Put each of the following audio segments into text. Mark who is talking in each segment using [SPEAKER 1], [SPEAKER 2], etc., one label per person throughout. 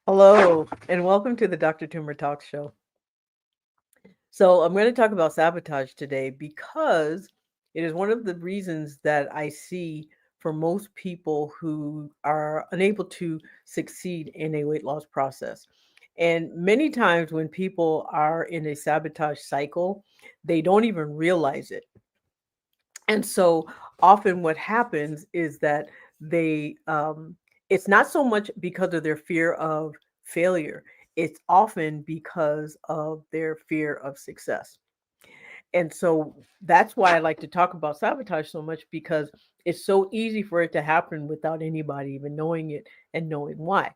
[SPEAKER 1] Hello, and welcome to the Dr. Toomer Talk Show. So, I'm going to talk about sabotage today because it is one of the reasons that I see for most people who are unable to succeed in a weight loss process. And many times when people are in a sabotage cycle, they don't even realize it. And so often what happens is that it's not so much because of their fear of failure, it's often because of their fear of success. And so that's why I like to talk about sabotage so much because it's so easy for it to happen without anybody even knowing it and knowing why.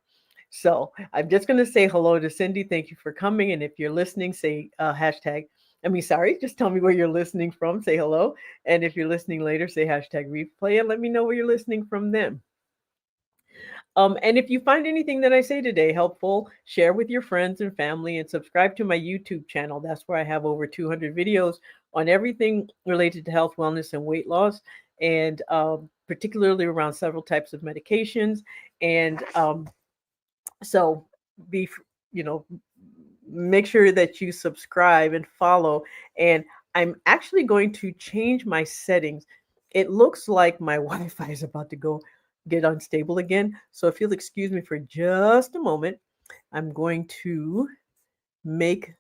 [SPEAKER 1] So I'm just going to say hello to Cindy. Thank you for coming. And if you're listening, say hashtag, sorry, just tell me where you're listening from. Say hello. And if you're listening later, say hashtag replay and let me know where you're listening from then. And if you find anything that I say today helpful, share with your friends and family and subscribe to my YouTube channel. That's where I have over 200 videos on everything related to health, wellness, and weight loss, and particularly around several types of medications. And so be, you know, make sure that you subscribe and follow. And I'm actually going to change my settings. It looks like my Wi-Fi is about to get unstable again. So if you'll excuse me for just a moment, I'm going to make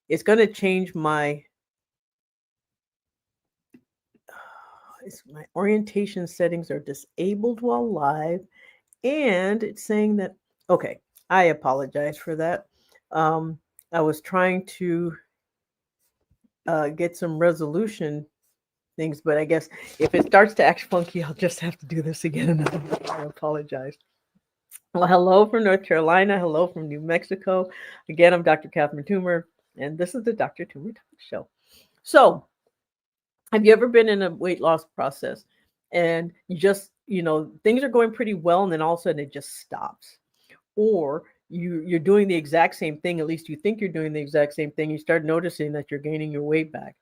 [SPEAKER 1] it's going to change my orientation settings are disabled while live, and it's saying that okay, I apologize for that. I was trying to get some resolution things, but I guess if it starts to act funky, I'll just have to do this again another way. I apologize. Well, hello from North Carolina. Hello from New Mexico. Again, I'm Dr. Catherine Toomer, and this is the Dr. Toomer Talk Show. So, have you ever been in a weight loss process and things are going pretty well, and then all of a sudden it just stops? Or you're doing the exact same thing, at least you think you're doing the exact same thing, you start noticing that you're gaining your weight back,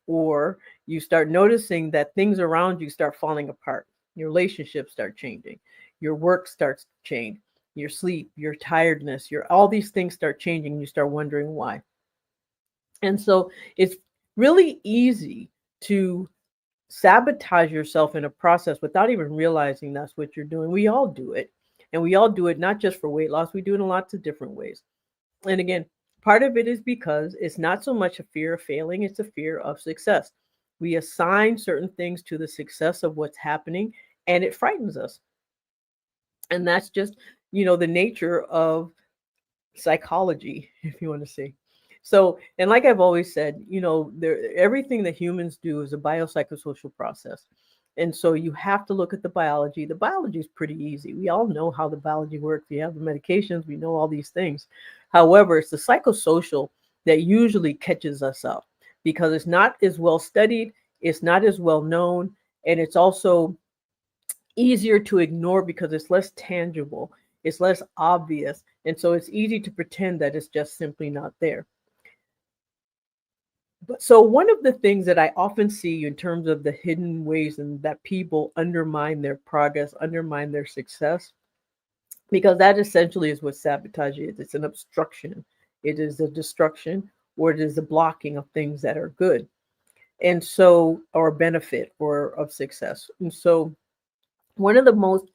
[SPEAKER 1] or you start noticing that things around you start falling apart, your relationships start changing, your work starts to change, your sleep, your tiredness, your all these things start changing, you start wondering why. And so it's really easy to sabotage yourself in a process without even realizing that's what you're doing. We all do it. And we all do it not just for weight loss, we do it in lots of different ways. And again, part of it is because it's not so much a fear of failing, it's a fear of success. We assign certain things to the success of what's happening, and it frightens us. And that's just, the nature of psychology, if you want to say. So, and like I've always said, everything that humans do is a biopsychosocial process. And so you have to look at the biology. The biology is pretty easy. We all know how the biology works. We have the medications, we know all these things. However, it's the psychosocial that usually catches us up because it's not as well studied, it's not as well known, and it's also easier to ignore because it's less tangible, it's less obvious, and so it's easy to pretend that it's just simply not there. But so one of the things that I often see in terms of the hidden ways and that people undermine their progress, undermine their success, because that essentially is what sabotage is. It's an obstruction, it is a destruction, or it is the blocking of things that are good, and so or benefit or of success. And so one of the most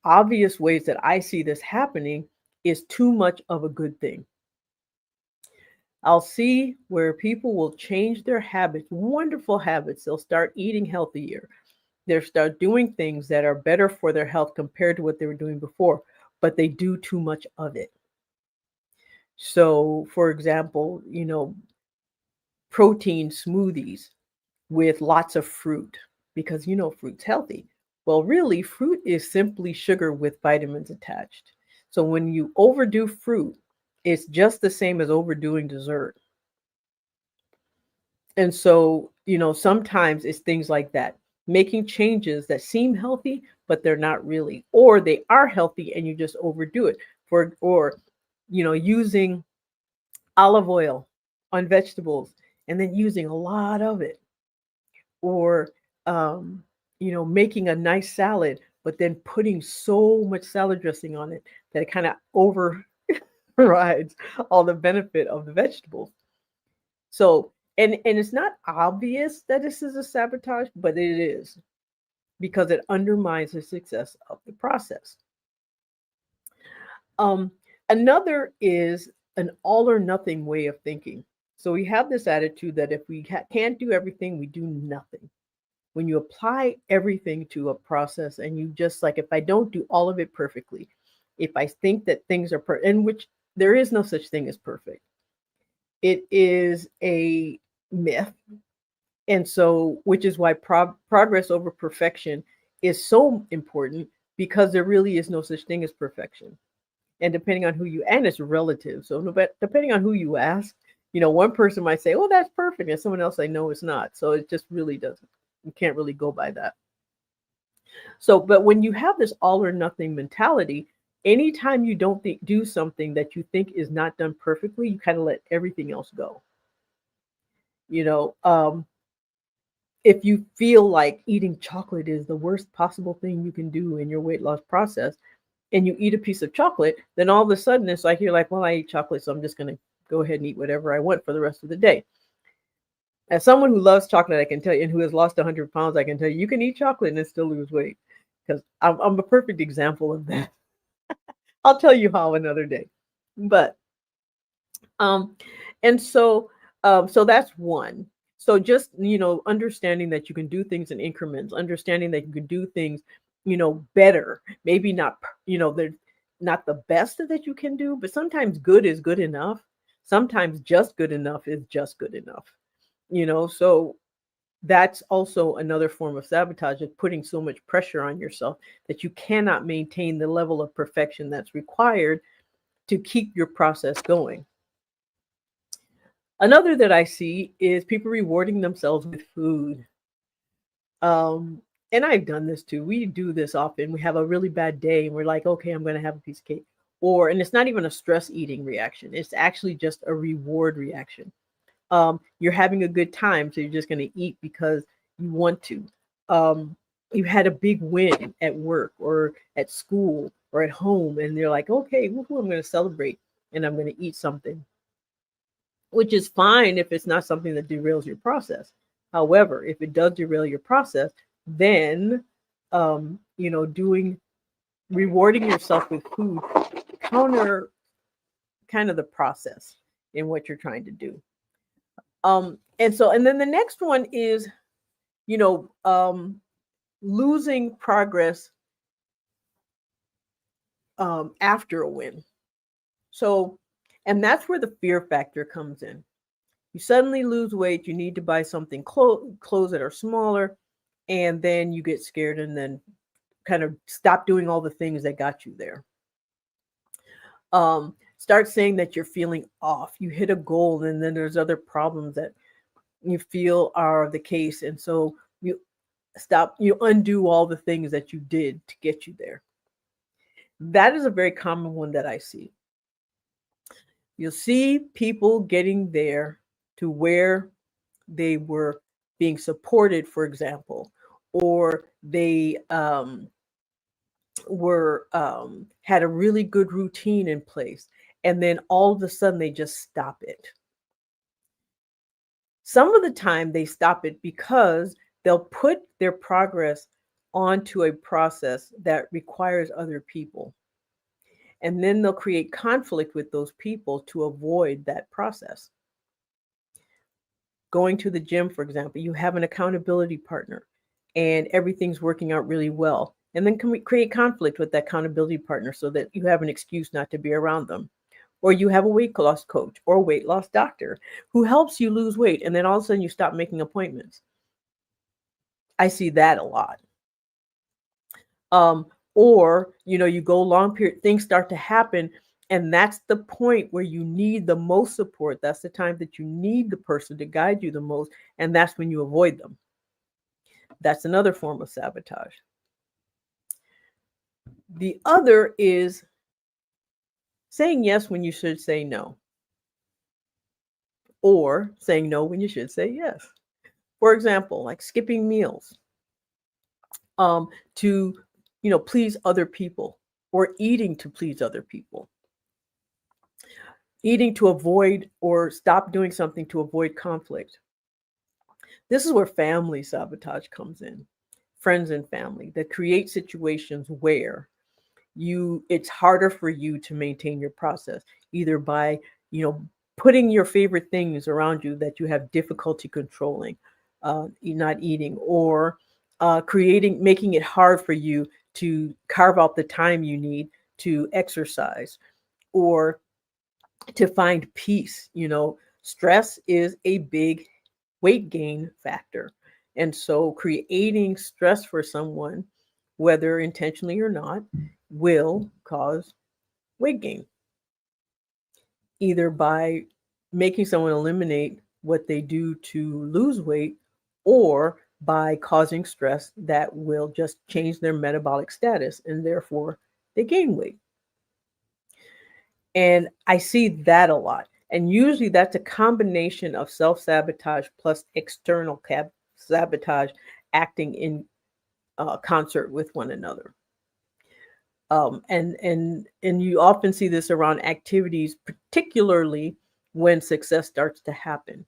[SPEAKER 1] obvious ways that I see this happening is too much of a good thing. I'll see where people will change their habits, wonderful habits. They'll start eating healthier. They'll start doing things that are better for their health compared to what they were doing before, but they do too much of it. So, for example, protein smoothies with lots of fruit because fruit's healthy. Well, really, fruit is simply sugar with vitamins attached. So when you overdo fruit, it's just the same as overdoing dessert. And so, sometimes it's things like that, making changes that seem healthy, but they're not really, or they are healthy and you just overdo it or using olive oil on vegetables and then using a lot of it, or making a nice salad but then putting so much salad dressing on it that it kind of overrides all the benefit of the vegetables. So, and it's not obvious that this is a sabotage, but it is, because it undermines the success of the process. Another is an all or nothing way of thinking. So we have this attitude that if we can't do everything, we do nothing. When you apply everything to a process and you just like, if I don't do all of it perfectly, if I think that things are perfect, in which there is no such thing as perfect, it is a myth. And so, which is why progress over perfection is so important, because there really is no such thing as perfection. And depending on who you, and it's relative. So depending on who you ask, one person might say, oh, that's perfect. And someone else say, no, it's not. So it just really doesn't. You can't really go by that. So, but when you have this all or nothing mentality, anytime you don't do something that you think is not done perfectly, you kind of let everything else go. If you feel like eating chocolate is the worst possible thing you can do in your weight loss process, and you eat a piece of chocolate, then all of a sudden it's like, you're like, well, I eat chocolate, so I'm just going to go ahead and eat whatever I want for the rest of the day. As someone who loves chocolate, I can tell you, and who has lost 100 pounds, I can tell you, you can eat chocolate and still lose weight, because I'm a perfect example of that. I'll tell you how another day. But, and so that's one. So just, understanding that you can do things in increments, understanding that you can do things, better, maybe not, they're not the best that you can do, but sometimes good is good enough. Sometimes just good enough is just good enough, so that's also another form of sabotage, is putting so much pressure on yourself that you cannot maintain the level of perfection that's required to keep your process going. Another that I see is people rewarding themselves with food. And I've done this too. We do this often. We have a really bad day and we're like, okay, I'm going to have a piece of cake. And it's not even a stress eating reaction. It's actually just a reward reaction. You're having a good time, so you're just going to eat because you want to. You had a big win at work or at school or at home, and you're like, okay, woohoo, I'm going to celebrate and I'm going to eat something, which is fine if it's not something that derails your process. However, if it does derail your process, then, rewarding yourself with food counter kind of the process in what you're trying to do. And then the next one is, losing progress after a win. So, and that's where the fear factor comes in. You suddenly lose weight, you need to buy something clothes that are smaller, and then you get scared and then kind of stop doing all the things that got you there. Start saying that you're feeling off. You hit a goal and then there's other problems that you feel are the case. And so you undo all the things that you did to get you there. That is a very common one that I see. You'll see people getting there to where they were being supported, for example, or they had a really good routine in place, and then all of a sudden they just stop it. Some of the time they stop it because they'll put their progress onto a process that requires other people. And then they'll create conflict with those people to avoid that process. Going to the gym, for example, you have an accountability partner and everything's working out really well. And then can we create conflict with that accountability partner so that you have an excuse not to be around them? Or you have a weight loss coach or a weight loss doctor who helps you lose weight, and then all of a sudden you stop making appointments. I see that a lot. Or, you go long period, things start to happen, and that's the point where you need the most support. That's the time that you need the person to guide you the most, and that's when you avoid them. That's another form of sabotage. The other is saying yes when you should say no, or saying no when you should say yes. For example, like skipping meals to please other people, or eating to please other people, eating to avoid or stop doing something to avoid conflict. This is where family sabotage comes in, friends and family that create situations where it's harder for you to maintain your process, either by, putting your favorite things around you that you have difficulty controlling, not eating, or making it hard for you to carve out the time you need to exercise or to find peace. Stress is a big weight gain factor. And so creating stress for someone, whether intentionally or not, will cause weight gain, either by making someone eliminate what they do to lose weight, or by causing stress that will just change their metabolic status and therefore they gain weight. And I see that a lot. And usually that's a combination of self-sabotage plus external sabotage acting in concert with one another. And you often see this around activities, particularly when success starts to happen.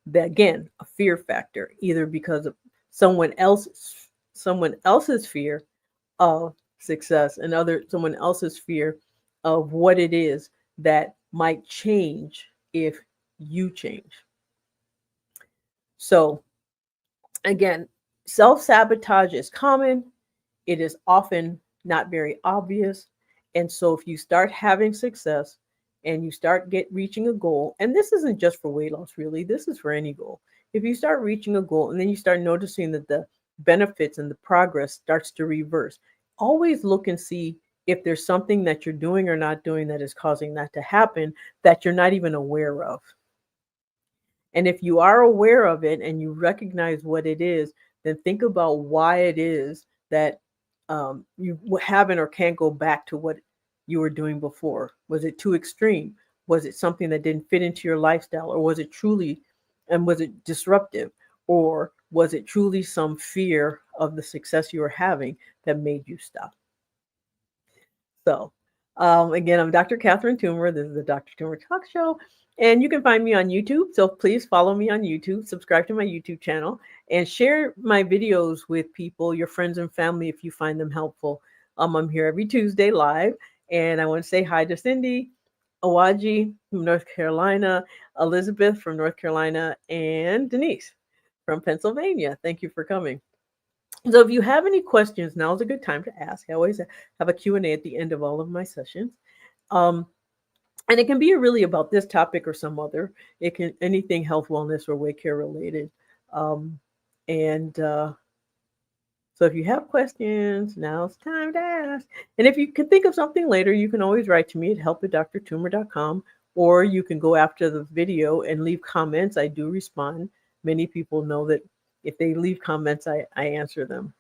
[SPEAKER 1] That, again, a fear factor, either because of someone else's fear of success and someone else's fear of what it is that might change if you change. So again, self-sabotage is common. It is often not very obvious. And so if you start having success and you start reaching a goal, and this isn't just for weight loss, really, this is for any goal. If you start reaching a goal and then you start noticing that the benefits and the progress starts to reverse, always look and see if there's something that you're doing or not doing that is causing that to happen that you're not even aware of. And if you are aware of it and you recognize what it is, then think about why it is that you haven't or can't go back to what you were doing before. Was it too extreme? Was it something that didn't fit into your lifestyle? Or was it disruptive? Or was it truly some fear of the success you were having that made you stop? So again, I'm Dr. Catherine Toomer. This is the Dr. Toomer Talk Show. And you can find me on YouTube. So please follow me on YouTube, subscribe to my YouTube channel, and share my videos with people, your friends and family, if you find them helpful. I'm here every Tuesday live. And I want to say hi to Cindy, Awaji from North Carolina, Elizabeth from North Carolina, and Denise from Pennsylvania. Thank you for coming. So if you have any questions, now is a good time to ask. I always have a Q&A at the end of all of my sessions. And it can be really about this topic or some other. It can anything health, wellness, or weight care related. So if you have questions, now's time to ask. And if you can think of something later, you can always write to me at help@drtoomer.com, or you can go after the video and leave comments. I do respond. Many people know that if they leave comments, I answer them.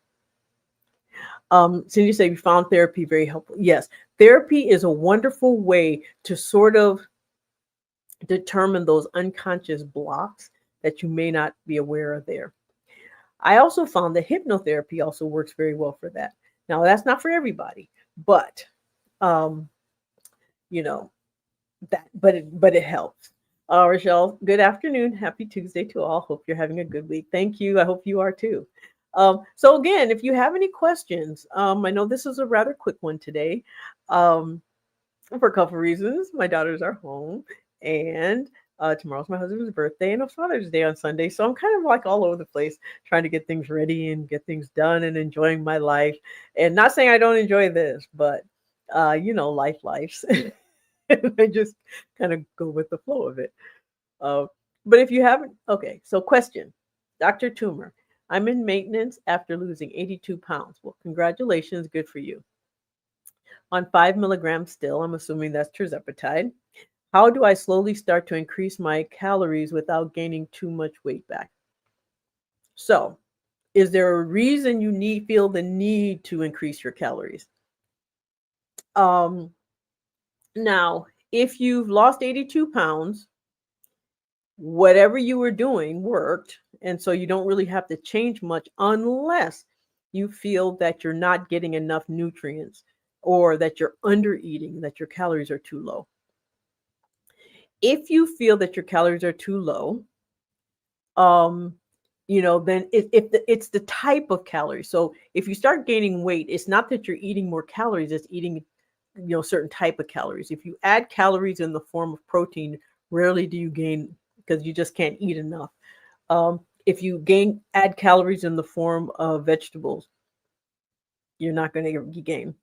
[SPEAKER 1] Cindy said, you found therapy very helpful. Yes, therapy is a wonderful way to sort of determine those unconscious blocks that you may not be aware of there. I also found that hypnotherapy also works very well for that. Now, that's not for everybody, but it helps. Rochelle, good afternoon. Happy Tuesday to all. Hope you're having a good week. Thank you. I hope you are too. So again, if you have any questions, I know this is a rather quick one today, for a couple of reasons. My daughters are home, and tomorrow's my husband's birthday, and it's Father's Day on Sunday. So I'm kind of like all over the place, trying to get things ready and get things done and enjoying my life. And not saying I don't enjoy this, but life. I just kind of go with the flow of it. But if you haven't, okay, so question, Dr. Toomer, I'm in maintenance after losing 82 pounds. Well, congratulations, good for you. On 5 milligrams still, I'm assuming that's tirzepatide. How do I slowly start to increase my calories without gaining too much weight back? So, is there a reason you feel the need to increase your calories? Now, if you've lost 82 pounds, whatever you were doing worked. And so you don't really have to change much unless you feel that you're not getting enough nutrients or that you're under eating, that your calories are too low. If you feel that your calories are too low, um, then it's the type of calories. So if you start gaining weight, it's not that you're eating more calories, it's eating, certain type of calories. If you add calories in the form of protein, rarely do you gain because you just can't eat enough. If you add calories in the form of vegetables, you're not going to gain.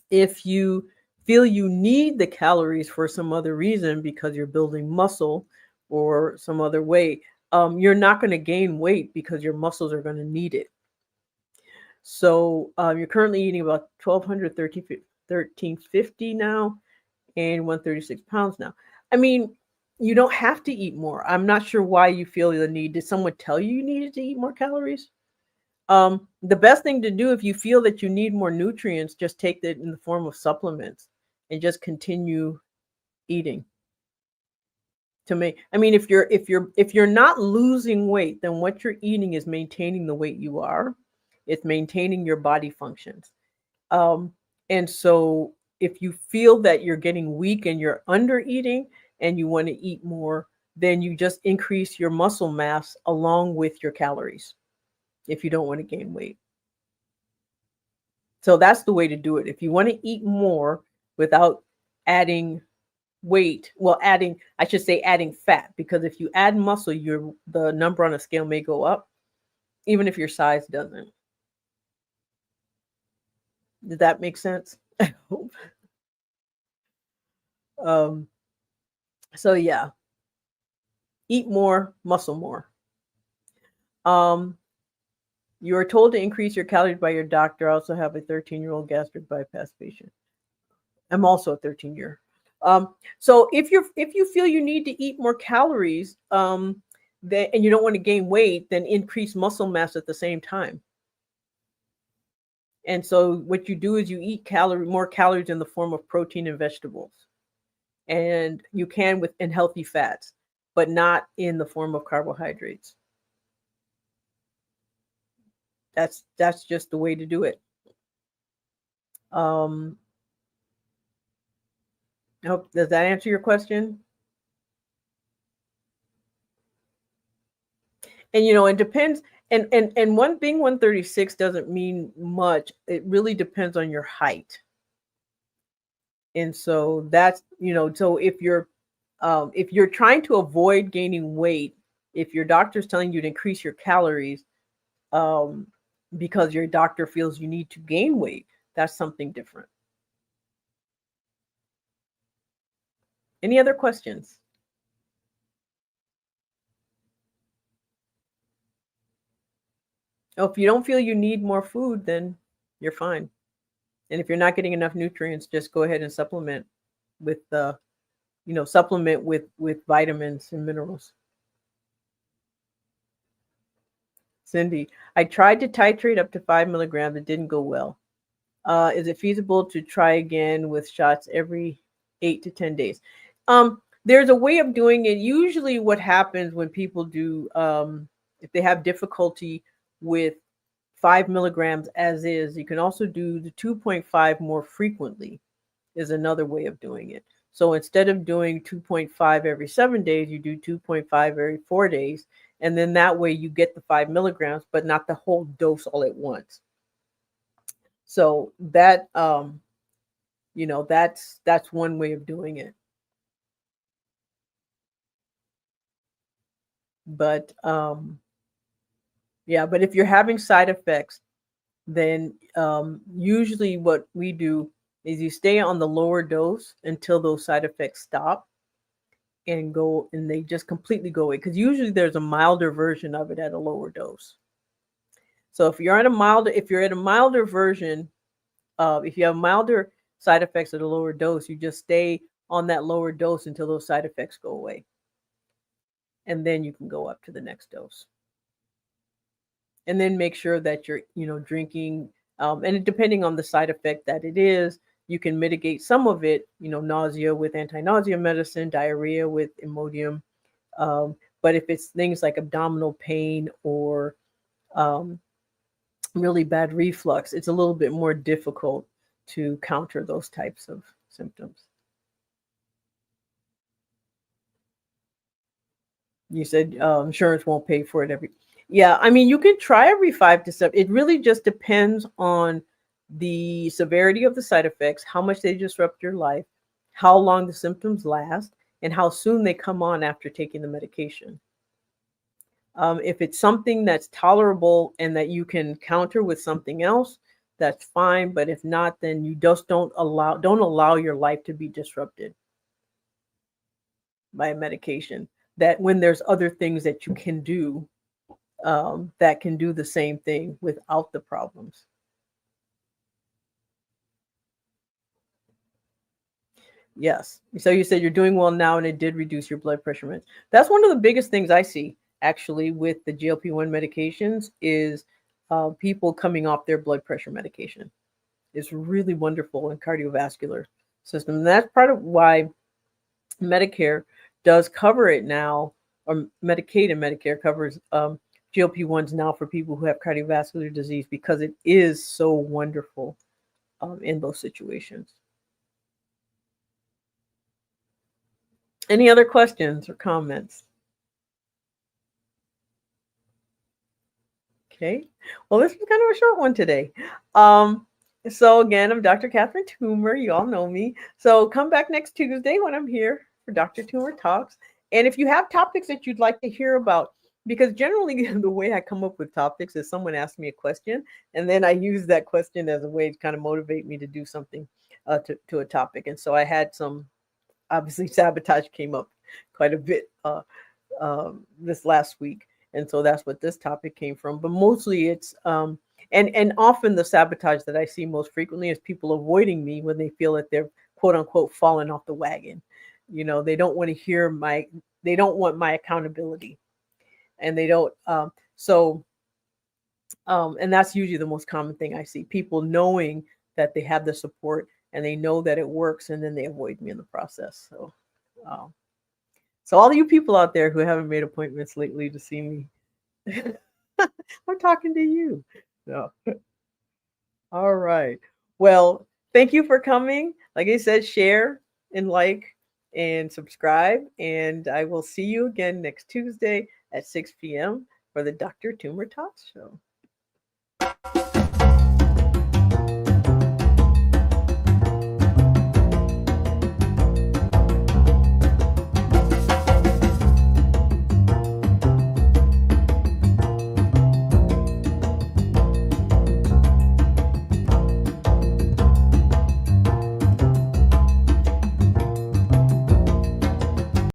[SPEAKER 1] If you feel you need the calories for some other reason because you're building muscle or some other way, you're not going to gain weight because your muscles are going to need it. So you're currently eating about 1,200, 1,350 now, and 136 pounds now. I mean, you don't have to eat more. I'm not sure why you feel the need. Did someone tell you needed to eat more calories? The best thing to do if you feel that you need more nutrients, just take that in the form of supplements and just continue eating. I mean, if you're not losing weight, then what you're eating is maintaining the weight you are. It's maintaining your body functions. And so if you feel that you're getting weak and you're under eating and you want to eat more, then you just increase your muscle mass along with your calories if you don't want to gain weight. So that's the way to do it. If you want to eat more without adding weight, well, adding fat, because if you add muscle, the number on a scale may go up, even if your size doesn't. Did that make sense? I hope. So yeah, eat more, muscle more. You are told to increase your calories by your doctor. I also have a 13-year-old gastric bypass patient. I'm also a 13-year. So if you feel you need to eat more calories, and you don't want to gain weight, then increase muscle mass at the same time. And so what you do is you eat more calories in the form of protein and vegetables, and you can in healthy fats, but not in the form of carbohydrates. That's just the way to do it. I hope, does that answer your question? And it depends. And one being 136 doesn't mean much. It really depends on your height. And so that's, so if you're trying to avoid gaining weight, if your doctor's telling you to increase your calories, because your doctor feels you need to gain weight, that's something different. Any other questions? Oh, if you don't feel you need more food, then you're fine. And if you're not getting enough nutrients, just go ahead and supplement with with vitamins and minerals. Cindy, I tried to titrate up to 5 milligrams. It didn't go well. Is it feasible to try again with shots every 8 to 10 days? There's a way of doing it. Usually what happens when people do, if they have difficulty with 5 milligrams as is, you can also do the 2.5 more frequently is another way of doing it. So instead of doing 2.5 every 7 days, you do 2.5 every 4 days. And then that way you get the 5 milligrams, but not the whole dose all at once. So that, that's one way of doing it. But yeah, but if you're having side effects, then usually what we do is you stay on the lower dose until those side effects stop and they just completely go away. Because usually there's a milder version of it at a lower dose. So if you're at a milder version, if you have milder side effects at a lower dose, you just stay on that lower dose until those side effects go away. And then you can go up to the next dose. And then make sure that you're, drinking, and depending on the side effect that it is, you can mitigate some of it, nausea with anti-nausea medicine, diarrhea with Imodium. But if it's things like abdominal pain or really bad reflux, it's a little bit more difficult to counter those types of symptoms. You said insurance won't pay for it every. Yeah, I mean, you can try every 5 to 7. It really just depends on the severity of the side effects, how much they disrupt your life, how long the symptoms last, and how soon they come on after taking the medication. If it's something that's tolerable and that you can counter with something else, that's fine. But if not, then you just don't allow your life to be disrupted by a medication. That when there's other things that you can do that can do the same thing without the problems. Yes. So you said you're doing well now, and it did reduce your blood pressure meds. That's one of the biggest things I see actually with the GLP-1 medications is people coming off their blood pressure medication. It's really wonderful in cardiovascular system. And that's part of why Medicare does cover it now, or Medicaid and Medicare covers GLP-1s now for people who have cardiovascular disease because it is so wonderful in those situations. Any other questions or comments? Okay. Well, this was kind of a short one today. So again, I'm Dr. Catherine Toomer. You all know me. So come back next Tuesday when I'm here for Dr. Toomer Talks. And if you have topics that you'd like to hear about, because generally the way I come up with topics is someone asks me a question, and then I use that question as a way to kind of motivate me to do something to a topic. And so I had some, obviously, sabotage came up quite a bit this last week. And so that's what this topic came from. But mostly it's and often the sabotage that I see most frequently is people avoiding me when they feel that they're quote unquote falling off the wagon. They don't want to hear they don't want my accountability, and they don't and that's usually the most common thing I see, people knowing that they have the support and they know that it works, and then they avoid me in the process. Um, so all you people out there who haven't made appointments lately to see me, I'm talking to you. So, all right. Well, thank you for coming. Like I said, share and like and subscribe. And I will see you again next Tuesday at 6 p.m. for the Dr. Toomer Talks Show.